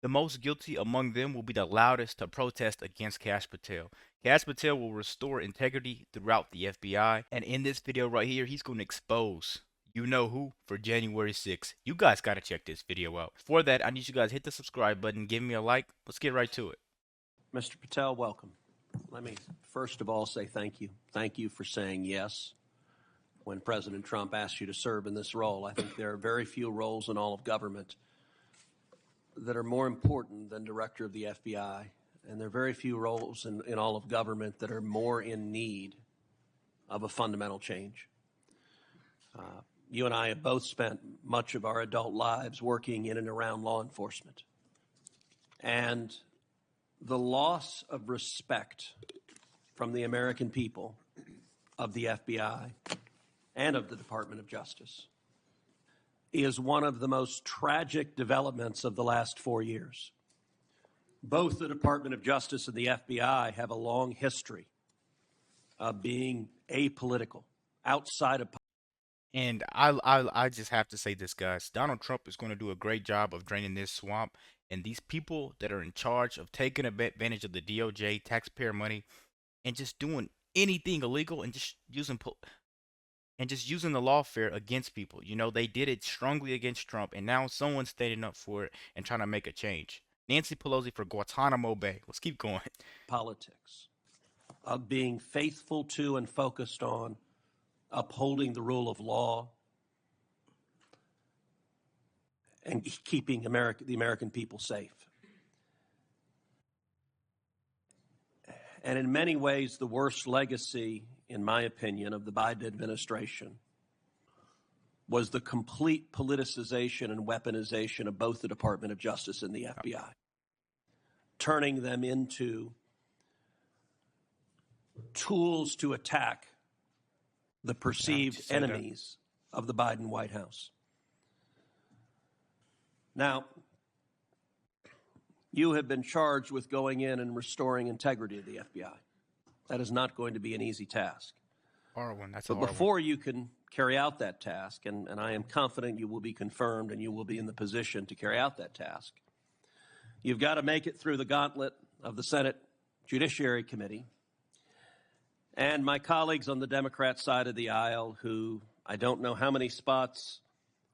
The most guilty among them will be the loudest to protest against Kash Patel. Kash Patel will restore integrity throughout the FBI, and in this video right here, he's going to expose you know who for January 6th. You guys got to check this video out. For that, I need you guys hit the subscribe button, give me a like. Let's get right to it. Mr. Patel, welcome. Let me first of all say thank you. Thank you for saying yes when President Trump asked you to serve in this role. I think there are very few roles in all of government that are more important than director of the FBI, and there are very few roles in all of government that are more in need of a fundamental change. You and I have both spent much of our adult lives working in and around law enforcement. And the loss of respect from the American people of the FBI and of the Department of Justice is one of the most tragic developments of the last 4 years. Both the Department of Justice and the FBI have a long history of being apolitical, outside of. And I just have to say this, guys. Donald Trump is going to do a great job of draining this swamp. And these people that are in charge of taking advantage of the DOJ taxpayer money and just doing anything illegal and just using the lawfare against people. You know, they did it strongly against Trump, and now someone's standing up for it and trying to make a change. Nancy Pelosi for Guantanamo Bay. Let's keep going. Politics of being faithful to and focused on upholding the rule of law and keeping the American people safe. And in many ways, the worst legacy, in my opinion, of the Biden administration was the complete politicization and weaponization of both the Department of Justice and the FBI, turning them into tools to attack the perceived enemies of the Biden White House. Now, you have been charged with going in and restoring integrity of the FBI. That is not going to be an easy task. But before you can carry out that task, and I am confident you will be confirmed and you will be in the position to carry out that task, you've got to make it through the gauntlet of the Senate Judiciary Committee and my colleagues on the Democrat side of the aisle, who I don't know how many spots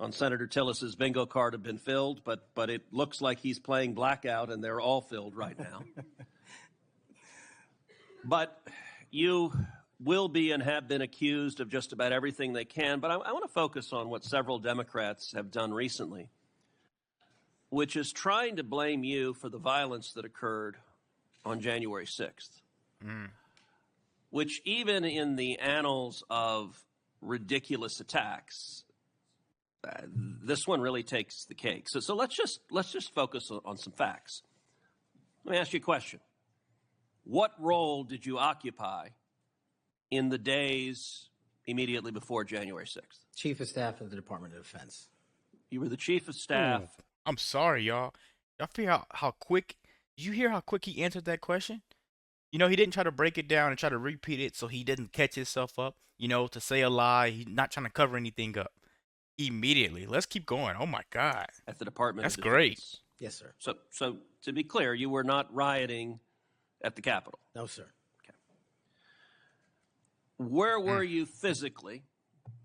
on Senator Tillis's bingo card have been filled, but it looks like he's playing blackout and they're all filled right now. But you will be and have been accused of just about everything they can. But I want to focus on what several Democrats have done recently, which is trying to blame you for the violence that occurred on January 6th. Which even in the annals of ridiculous attacks, this one really takes the cake. So let's just focus on some facts. Let me ask you a question. What role did you occupy in the days immediately before January 6th? Chief of Staff of the Department of Defense. You were the Chief of Staff. Ooh, I'm sorry, y'all. Y'all feel how quick? Did you hear how quick he answered that question? You know, he didn't try to break it down and try to repeat it so he didn't catch himself up, you know, to say a lie. He's not trying to cover anything up. Immediately. Let's keep going. Oh, my God. At the Department of That's Defense. great. Yes, sir. So to be clear, you were not rioting at the Capitol? No, sir. Okay. Where were you physically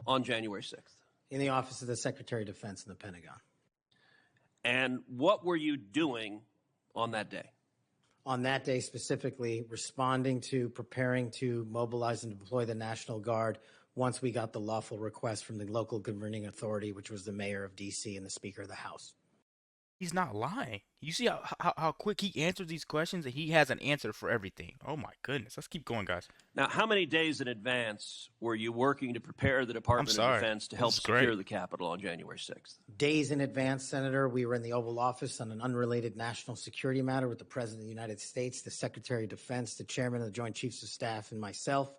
on January 6th? In the office of the Secretary of Defense in the Pentagon. And what were you doing on that day? On that day specifically, responding to preparing to mobilize and deploy the National Guard once we got the lawful request from the local governing authority, which was the mayor of D.C. and the Speaker of the House. He's not lying. You see how quick he answers these questions, and he has an answer for everything. Oh, my goodness. Let's keep going, guys. Now, how many days in advance were you working to prepare the Department of Defense to help secure the Capitol on January 6th? Days in advance, Senator. We were in the Oval Office on an unrelated national security matter with the President of the United States, the Secretary of Defense, the Chairman of the Joint Chiefs of Staff, and myself.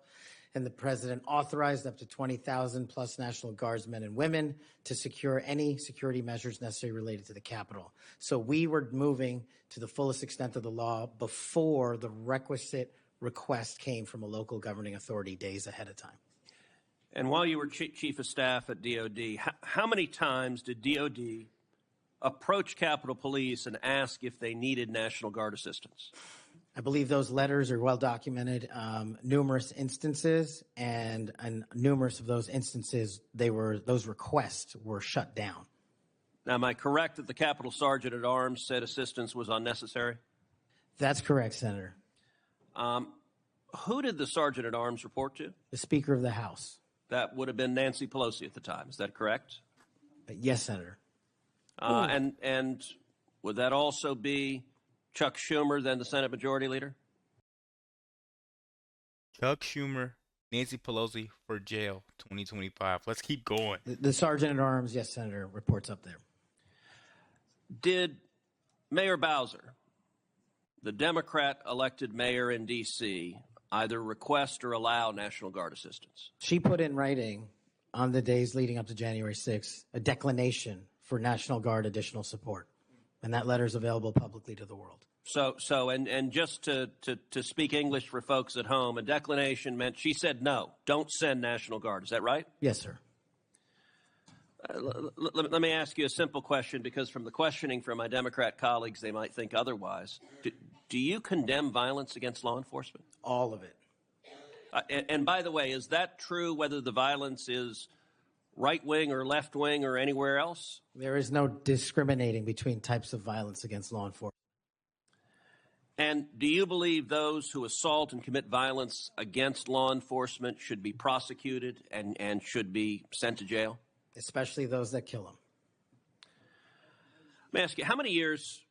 And the President authorized up to 20,000 plus National Guardsmen and women to secure any security measures necessary related to the Capitol. So we were moving to the fullest extent of the law before the requisite request came from a local governing authority days ahead of time. And while you were Chief of Staff at DOD, how many times did DOD approach Capitol Police and ask if they needed National Guard assistance? I believe those letters are well documented, numerous instances, and numerous of those instances, those requests were shut down. Now, am I correct that the Capitol Sergeant at Arms said assistance was unnecessary? That's correct, Senator. Who did the Sergeant at Arms report to? The Speaker of the House. That would have been Nancy Pelosi at the time. Is that correct? Yes, Senator. And would that also be Chuck Schumer, then the Senate Majority Leader? Chuck Schumer, Nancy Pelosi for jail 2025. Let's keep going. The Sergeant at Arms, yes, Senator, reports up there. Did Mayor Bowser, the Democrat elected mayor in D.C., either request or allow National Guard assistance? She put in writing on the days leading up to January 6th a declination for National Guard additional support, and that letter is available publicly to the world. And just to speak English for folks at home, a declination meant she said no, don't send National Guard. Is that right? Yes, sir. Let me ask you a simple question, because from the questioning from my Democrat colleagues, they might think otherwise. Do you condemn violence against law enforcement? All of it. And by the way, is that true whether the violence is right-wing or left-wing or anywhere else? There is no discriminating between types of violence against law enforcement. And do you believe those who assault and commit violence against law enforcement should be prosecuted and should be sent to jail? Especially those that kill them. Let me ask you, how many years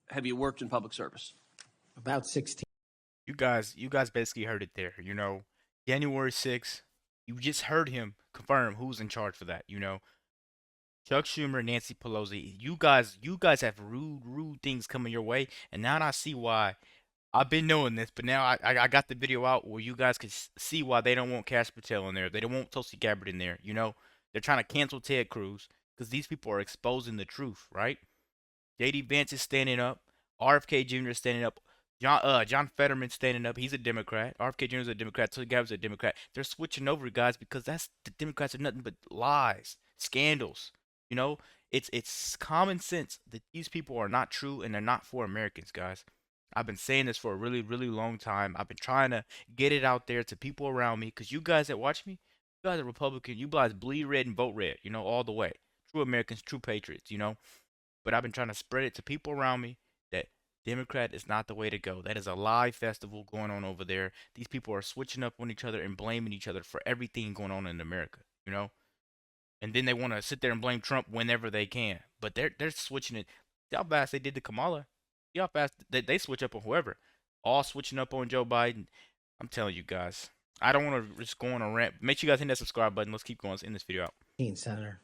have you worked in public service? About 16. You guys basically heard it there. You know, January 6th, you just heard him confirm who's in charge for that. You know, Chuck Schumer, Nancy Pelosi. You guys have rude things coming your way, and now I see why. I've been knowing this, but now I got the video out where you guys can see why they don't want Kash Patel in there. They don't want Tulsi Gabbard in there. You know, they're trying to cancel Ted Cruz because these people are exposing the truth, right? J.D. Vance is standing up. RFK Jr. is standing up. John Fetterman standing up. He's a Democrat. RFK Jr. is a Democrat. Tulsi Gabbard's a Democrat. They're switching over, guys, because the Democrats are nothing but lies, scandals. You know, it's common sense that these people are not true and they're not for Americans, guys. I've been saying this for a really long time. I've been trying to get it out there to people around me, because you guys that watch me, you guys are Republican. You guys bleed red and vote red, you know, all the way. True Americans, true patriots, you know. But I've been trying to spread it to people around me that Democrat is not the way to go. That is a lie festival going on over there. These people are switching up on each other and blaming each other for everything going on in America, you know. And then they want to sit there and blame Trump whenever they can. But they're switching it. See how fast they did to Kamala. See how fast they switch up on whoever. All switching up on Joe Biden. I'm telling you guys. I don't want to just go on a rant. Make sure you guys hit that subscribe button. Let's keep going. Let's end this video out. Senator.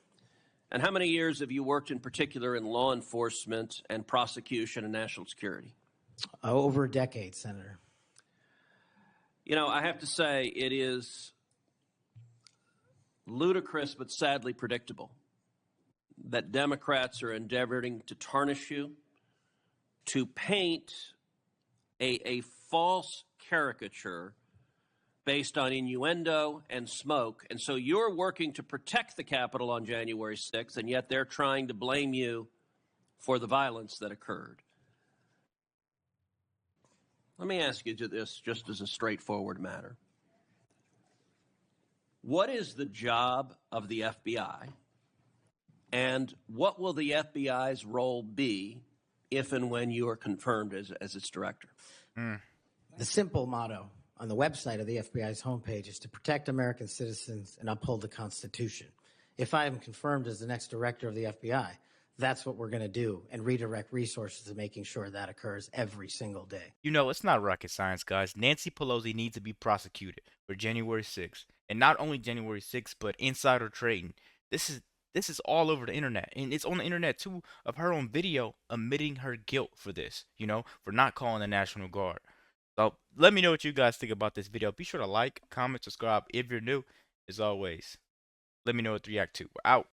And how many years have you worked in particular in law enforcement and prosecution and national security? Over a decade, Senator. You know, I have to say it is ludicrous but sadly predictable that Democrats are endeavoring to tarnish you, to paint a false caricature based on innuendo and smoke. And so you're working to protect the Capitol on January 6th, and yet they're trying to blame you for the violence that occurred. Let me ask you this just as a straightforward matter. What is the job of the FBI, and what will the FBI's role be if and when you are confirmed as its director? The simple motto on the website of the FBI's homepage is to protect American citizens and uphold the Constitution. If I am confirmed as the next director of the FBI, that's what we're going to do, and redirect resources to making sure that occurs every single day. You know, it's not rocket science, guys. Nancy Pelosi needs to be prosecuted for January 6th. And not only January 6th, but insider trading. This is all over the internet. And it's on the internet, too, of her own video admitting her guilt for this, you know, for not calling the National Guard. So let me know what you guys think about this video. Be sure to like, comment, subscribe if you're new. As always, let me know what to react to. We're out.